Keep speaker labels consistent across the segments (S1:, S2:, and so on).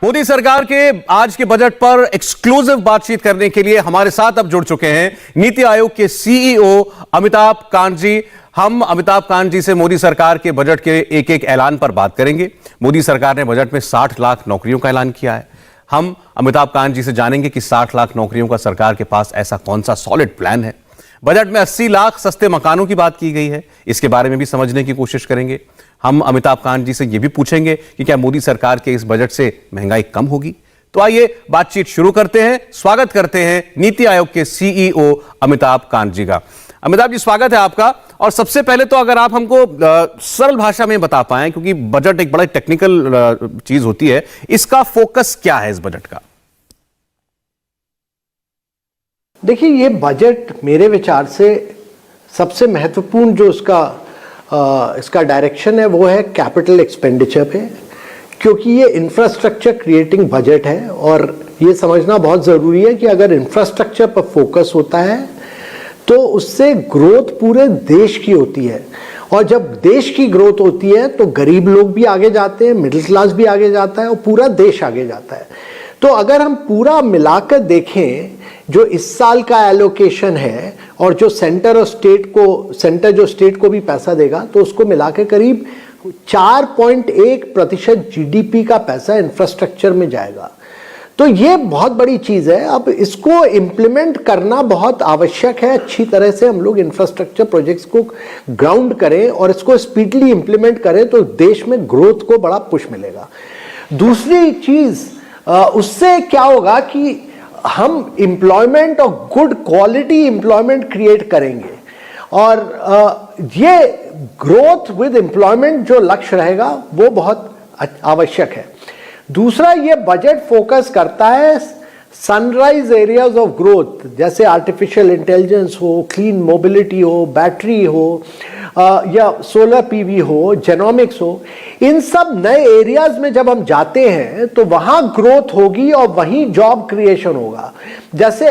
S1: मोदी सरकार के आज के बजट पर एक्सक्लूसिव बातचीत करने के लिए हमारे साथ अब जुड़ चुके हैं नीति आयोग के सीईओ अमिताभ कांत जी। हम अमिताभ कांत जी से मोदी सरकार के बजट के एक एक ऐलान पर बात करेंगे। मोदी सरकार ने बजट में 60 लाख नौकरियों का ऐलान किया है। हम अमिताभ कांत जी से जानेंगे कि 60 लाख नौकरियों का सरकार के पास ऐसा कौन सा सॉलिड प्लान है। बजट में 80 लाख सस्ते मकानों की बात की गई है, इसके बारे में भी समझने की कोशिश करेंगे। हम अमिताभ कांत जी से यह भी पूछेंगे कि क्या मोदी सरकार के इस बजट से महंगाई कम होगी। तो आइए बातचीत शुरू करते हैं। स्वागत करते हैं नीति आयोग के सीईओ अमिताभ कांत जी का। अमिताभ जी, स्वागत है आपका। और सबसे पहले तो अगर आप हमको सरल भाषा में बता पाएं, क्योंकि बजट एक बड़ा टेक्निकल चीज होती है, इसका फोकस क्या है इस बजट का?
S2: देखिए, ये बजट मेरे विचार से सबसे महत्वपूर्ण जो इसका डायरेक्शन है वो है कैपिटल एक्सपेंडिचर पे, क्योंकि ये इंफ्रास्ट्रक्चर क्रिएटिंग बजट है। और ये समझना बहुत ज़रूरी है कि अगर इंफ्रास्ट्रक्चर पर फोकस होता है तो उससे ग्रोथ पूरे देश की होती है, और जब देश की ग्रोथ होती है तो गरीब लोग भी आगे जाते हैं, मिडिल क्लास भी आगे जाता है और पूरा देश आगे जाता है। तो अगर हम पूरा मिलाकर देखें, जो इस साल का एलोकेशन है और जो सेंटर जो स्टेट को भी पैसा देगा, तो उसको मिला के करीब 4.1% जीडीपी का पैसा इंफ्रास्ट्रक्चर में जाएगा। तो ये बहुत बड़ी चीज़ है। अब इसको इम्प्लीमेंट करना बहुत आवश्यक है। अच्छी तरह से हम लोग इंफ्रास्ट्रक्चर प्रोजेक्ट्स को ग्राउंड करें और इसको स्पीडली इम्प्लीमेंट करें तो देश में ग्रोथ को बड़ा पुश मिलेगा। दूसरी चीज़, उससे क्या होगा कि हम एम्प्लॉयमेंट और गुड क्वालिटी एम्प्लॉयमेंट क्रिएट करेंगे, और ये ग्रोथ विद एम्प्लॉयमेंट जो लक्ष्य रहेगा वो बहुत आवश्यक है। दूसरा, ये बजट फोकस करता है सनराइज एरियाज ऑफ ग्रोथ, जैसे आर्टिफिशियल इंटेलिजेंस हो, क्लीन मोबिलिटी हो, बैटरी हो, या सोलर पीवी हो, जेनोमिक्स हो। इन सब नए एरियाज में जब हम जाते हैं तो वहाँ ग्रोथ होगी और वहीं जॉब क्रिएशन होगा। जैसे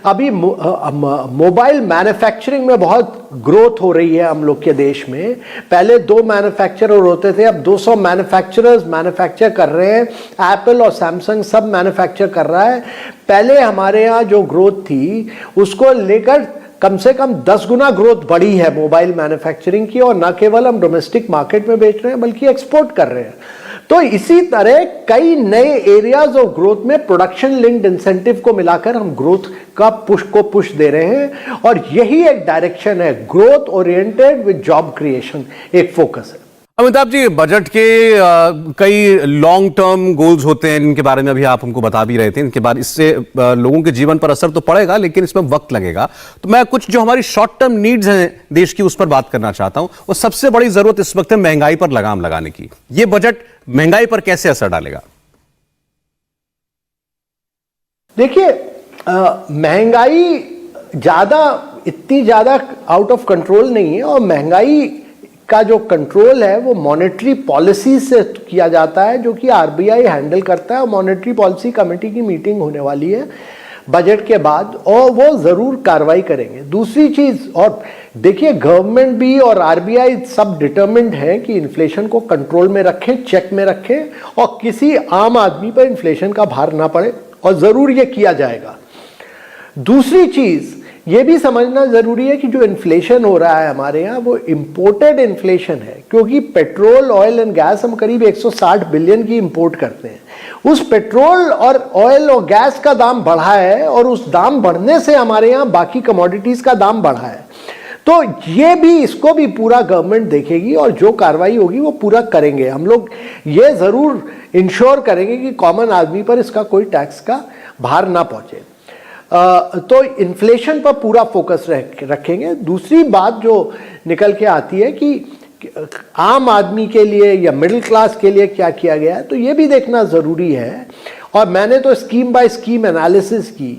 S2: अभी मोबाइल मैन्युफैक्चरिंग में बहुत ग्रोथ हो रही है हम लोग के देश में। पहले 2 मैन्युफैक्चरर होते थे, अब 200 मैन्युफैक्चरर्स मैन्युफैक्चर कर रहे हैं। एप्पल और सैमसंग सब मैन्युफैक्चर कर रहा है। पहले हमारे यहाँ जो ग्रोथ थी उसको लेकर कम से कम 10 गुना ग्रोथ बढ़ी है मोबाइल मैन्युफैक्चरिंग की, और न केवल हम डोमेस्टिक मार्केट में बेच रहे हैं बल्कि एक्सपोर्ट कर रहे हैं। तो इसी तरह कई नए एरियाज ऑफ ग्रोथ में प्रोडक्शन लिंक्ड इंसेंटिव को मिलाकर हम ग्रोथ का पुश दे रहे हैं, और यही एक डायरेक्शन है, growth oriented with job creation एक फोकस है।
S1: अमिताभ जी, बजट के कई लॉन्ग टर्म गोल्स होते हैं, इनके बारे में अभी आप हमको बता भी रहे थे। इनके बाद इससे लोगों के जीवन पर असर तो पड़ेगा, लेकिन इसमें वक्त लगेगा। तो मैं कुछ जो हमारी शॉर्ट टर्म नीड्स हैं देश की, उस पर बात करना चाहता हूं। वो सबसे बड़ी जरूरत इस वक्त है महंगाई पर लगाम लगाने की। ये बजट महंगाई पर कैसे असर डालेगा?
S2: देखिए, महंगाई इतनी ज्यादा आउट ऑफ कंट्रोल नहीं है, और महंगाई का जो कंट्रोल है वो मॉनेटरी पॉलिसी से किया जाता है, जो कि आरबीआई हैंडल करता है। और मॉनेटरी पॉलिसी कमेटी की मीटिंग होने वाली है बजट के बाद, और वो जरूर कार्रवाई करेंगे। दूसरी चीज, और देखिए, गवर्नमेंट भी और आरबीआई सब डिटरमिन्ड है कि इन्फ्लेशन को कंट्रोल में रखें, चेक में रखें, और किसी आम आदमी पर इन्फ्लेशन का भार ना पड़े, और जरूर ये किया जाएगा। दूसरी चीज ये भी समझना जरूरी है कि जो इन्फ्लेशन हो रहा है हमारे यहाँ, वो इंपोर्टेड इन्फ्लेशन है, क्योंकि पेट्रोल, ऑयल एंड गैस हम करीब 160 बिलियन की इंपोर्ट करते हैं। उस पेट्रोल और ऑयल और गैस का दाम बढ़ा है, और उस दाम बढ़ने से हमारे यहाँ बाकी कमोडिटीज का दाम बढ़ा है। तो ये भी, इसको भी पूरा गवर्नमेंट देखेगी, और जो कार्रवाई होगी वो पूरा करेंगे। हम लोग ये जरूर इंश्योर करेंगे कि कॉमन आदमी पर इसका कोई टैक्स का भार ना पहुंचे। तो इन्फ्लेशन पर पूरा फोकस रखेंगे। दूसरी बात जो निकल के आती है कि आम आदमी के लिए या मिडिल क्लास के लिए क्या किया गया है, तो ये भी देखना ज़रूरी है। और मैंने तो स्कीम बाय स्कीम एनालिसिस की।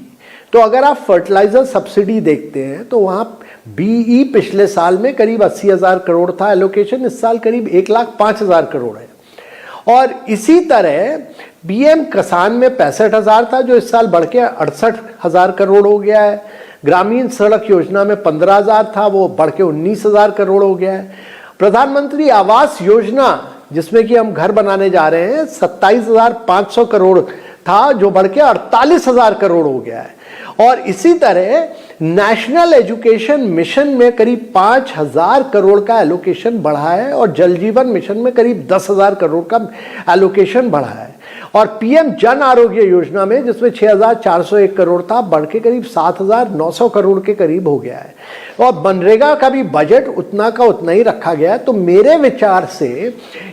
S2: तो अगर आप फर्टिलाइजर सब्सिडी देखते हैं तो वहाँ बीई पिछले साल में करीब 80,000 करोड़ था एलोकेशन, इस साल करीब 1,05,000 करोड़ है। और इसी तरह पीएम किसान में 65,000 था, जो इस साल बढ़ के 68,000 करोड़ हो गया है। ग्रामीण सड़क योजना में 15,000 था, वो बढ़ के 19,000 करोड़ हो गया है। प्रधानमंत्री आवास योजना जिसमें कि हम घर बनाने जा रहे हैं 27,500 करोड़ था, जो बढ़ के 48,000 करोड़ हो गया है। और इसी तरह नेशनल एजुकेशन मिशन में करीब 5,000 करोड़ का एलोकेशन बढ़ा है और जल जीवन मिशन में करीब 10,000 करोड़ का एलोकेशन बढ़ा है। और पीएम जन आरोग्य योजना में, जिसमें 6,401 करोड़ था, बढ़ के करीब 7,900 करोड़ के करीब हो गया है। और मनरेगा का भी बजट उतना का उतना ही रखा गया है। तो मेरे विचार से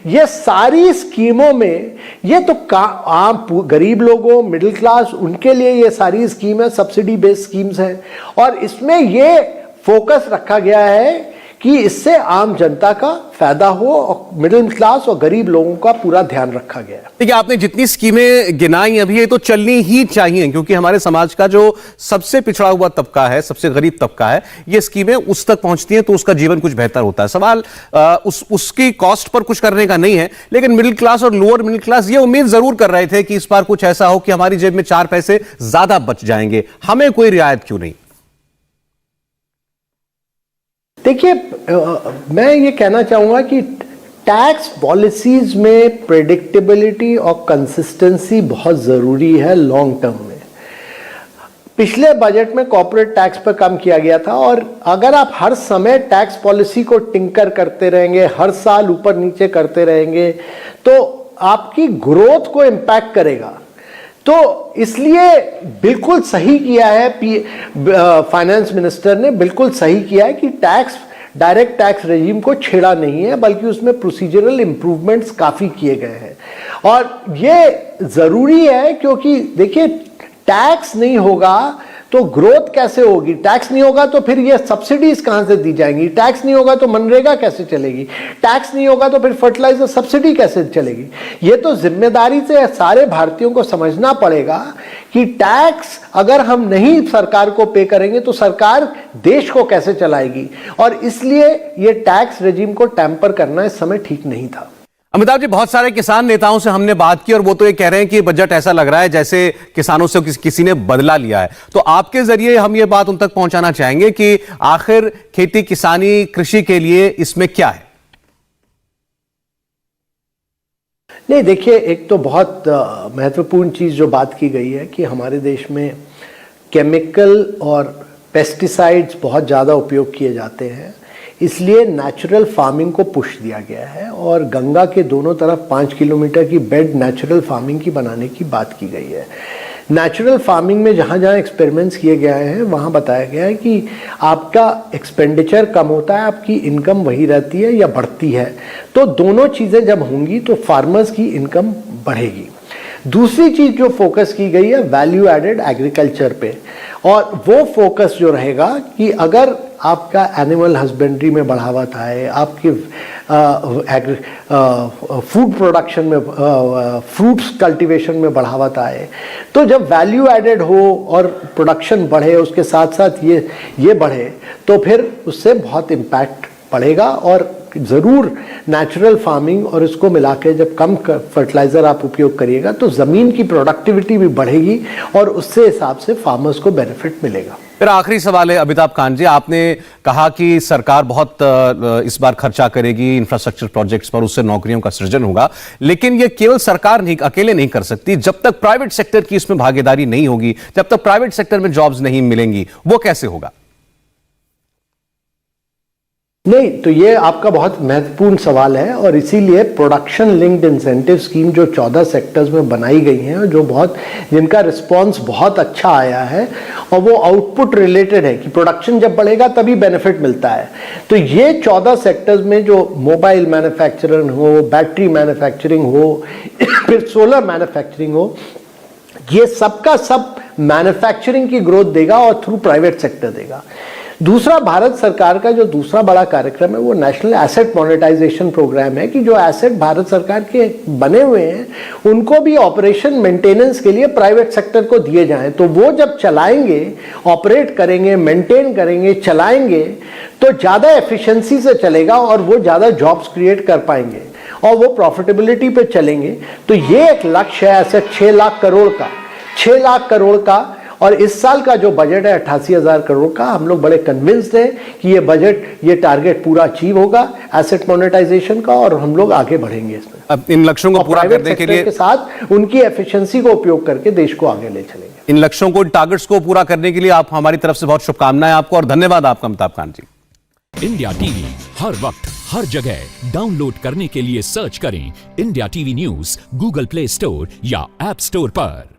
S2: ये सारी स्कीमों में ये तो आम गरीब लोगों, मिडिल क्लास, उनके लिए ये सारी स्कीम है, सब्सिडी बेस्ड स्कीम्स हैं। और इसमें ये फोकस रखा गया है कि इससे आम जनता का फायदा हो और मिडिल क्लास और गरीब लोगों का पूरा ध्यान रखा गया है।
S1: देखिए, आपने जितनी स्कीमें गिनाई अभी, ये तो चलनी ही चाहिए, क्योंकि हमारे समाज का जो सबसे पिछड़ा हुआ तबका है, सबसे गरीब तबका है, ये स्कीमें उस तक पहुंचती हैं तो उसका जीवन कुछ बेहतर होता है। सवाल उसकी कॉस्ट पर कुछ करने का नहीं है, लेकिन मिडिल क्लास और लोअर मिडिल क्लास ये उम्मीद जरूर कर रहे थे कि इस बार कुछ ऐसा हो कि हमारी जेब में 4 पैसे ज्यादा बच जाएंगे, हमें कोई रियायत क्यों नहीं?
S2: देखिए, मैं ये कहना चाहूंगा कि टैक्स पॉलिसीज में प्रेडिक्टेबिलिटी और कंसिस्टेंसी बहुत जरूरी है लॉन्ग टर्म में। पिछले बजट में कॉर्पोरेट टैक्स पर कम किया गया था, और अगर आप हर समय टैक्स पॉलिसी को टिंकर करते रहेंगे, हर साल ऊपर नीचे करते रहेंगे, तो आपकी ग्रोथ को इम्पैक्ट करेगा। तो इसलिए बिल्कुल सही किया है फाइनेंस मिनिस्टर ने, बिल्कुल सही किया है कि डायरेक्ट टैक्स रेजिम को छेड़ा नहीं है, बल्कि उसमें प्रोसीजरल इंप्रूवमेंट्स काफी किए गए हैं। और ये जरूरी है, क्योंकि देखिए, टैक्स नहीं होगा तो ग्रोथ कैसे होगी? टैक्स नहीं होगा तो फिर ये सब्सिडीज कहां से दी जाएंगी? टैक्स नहीं होगा तो मनरेगा कैसे चलेगी? टैक्स नहीं होगा तो फिर फर्टिलाइजर सब्सिडी कैसे चलेगी? ये तो जिम्मेदारी से सारे भारतीयों को समझना पड़ेगा कि टैक्स अगर हम नहीं सरकार को पे करेंगे तो सरकार देश को कैसे चलाएगी। और इसलिए ये टैक्स रेजिम को टैम्पर करना इस समय ठीक नहीं था।
S1: अमिताभ जी, बहुत सारे किसान नेताओं से हमने बात की और वो तो ये कह रहे हैं कि बजट ऐसा लग रहा है जैसे किसानों से किसी ने बदला लिया है। तो आपके जरिए हम ये बात उन तक पहुंचाना चाहेंगे कि आखिर खेती, किसानी, कृषि के लिए इसमें क्या है?
S2: नहीं, देखिए, एक तो बहुत महत्वपूर्ण चीज जो बात की गई है कि हमारे देश में केमिकल और पेस्टिसाइड्स बहुत ज्यादा उपयोग किए जाते हैं, इसलिए नेचुरल फार्मिंग को पुश दिया गया है। और गंगा के दोनों तरफ 5 किलोमीटर की बेड नेचुरल फार्मिंग की बनाने की बात की गई है। नेचुरल फार्मिंग में जहाँ जहाँ एक्सपेरिमेंट्स किए गए हैं, वहाँ बताया गया है कि आपका एक्सपेंडिचर कम होता है, आपकी इनकम वही रहती है या बढ़ती है। तो दोनों चीज़ें जब होंगी तो फार्मर्स की इनकम बढ़ेगी। दूसरी चीज जो फोकस की गई है वैल्यू एडेड एग्रीकल्चर पे, और वो फोकस जो रहेगा कि अगर आपका एनिमल हस्बेंड्री में बढ़ावा है, आपके फूड प्रोडक्शन में, फ्रूट्स कल्टीवेशन में बढ़ावा है, तो जब वैल्यू एडेड हो और प्रोडक्शन बढ़े, उसके साथ साथ ये बढ़े, तो फिर उससे बहुत इम्पैक्ट पड़ेगा। और ज़रूर नेचुरल फार्मिंग और इसको मिला के जब कम फर्टिलाइज़र आप उपयोग करिएगा तो ज़मीन की प्रोडक्टिविटी भी बढ़ेगी और उससे हिसाब से फार्मर्स को बेनिफिट मिलेगा।
S1: मेरा आखिरी सवाल है अमिताभ कांत जी, आपने कहा कि सरकार बहुत इस बार खर्चा करेगी इंफ्रास्ट्रक्चर प्रोजेक्ट्स पर, उससे नौकरियों का सृजन होगा, लेकिन ये केवल सरकार नहीं, अकेले नहीं कर सकती। जब तक प्राइवेट सेक्टर की इसमें भागीदारी नहीं होगी, जब तक प्राइवेट सेक्टर में जॉब्स नहीं मिलेंगी, वो कैसे होगा?
S2: नहीं, तो ये आपका बहुत महत्वपूर्ण सवाल है और इसीलिए प्रोडक्शन लिंक्ड इंसेंटिव स्कीम जो 14 सेक्टर्स में बनाई गई हैं, जो जिनका रिस्पांस बहुत अच्छा आया है और वो आउटपुट रिलेटेड है कि प्रोडक्शन जब बढ़ेगा तभी बेनिफिट मिलता है। तो ये 14 सेक्टर्स में जो मोबाइल मैन्युफैक्चरिंग हो, बैटरी मैन्युफैक्चरिंग हो, फिर सोलर मैन्युफैक्चरिंग हो, ये सबका सब मैन्युफैक्चरिंग की ग्रोथ देगा और थ्रू प्राइवेट सेक्टर देगा। दूसरा, भारत सरकार का जो दूसरा बड़ा कार्यक्रम है वो नेशनल एसेट मोनेटाइजेशन प्रोग्राम है कि जो एसेट भारत सरकार के बने हुए हैं उनको भी ऑपरेशन मेंटेनेंस के लिए प्राइवेट सेक्टर को दिए जाएं। तो वो जब चलाएंगे, ऑपरेट करेंगे, मेंटेन करेंगे, चलाएंगे, तो ज़्यादा एफिशिएंसी से चलेगा और वो ज़्यादा जॉब्स क्रिएट कर पाएंगे और वो प्रॉफिटेबिलिटी पे चलेंगे। तो ये एक लक्ष्य है एसेट 6 लाख करोड़ का और इस साल का जो बजट है 88,000 करोड़ का, हम लोग बड़े कन्विंस्ड हैं कि ये बजट, ये टारगेट पूरा अचीव होगा एसेट मोनेटाइजेशन का, और हम लोग आगे बढ़ेंगे इसमें।
S1: अब इन लक्ष्यों को पूरा करने के लिए
S2: के साथ उनकी एफिशिएंसी को उपयोग करके देश को आगे ले चलेंगे।
S1: इन लक्ष्यों को, टारगेट्स को पूरा करने के लिए आप, हमारी तरफ से बहुत शुभकामनाएं आपको और धन्यवाद आपका अमिताभ कांत जी।
S3: इंडिया टीवी हर वक्त हर जगह डाउनलोड करने के लिए सर्च करें India TV news Google play store या ऐप स्टोर पर।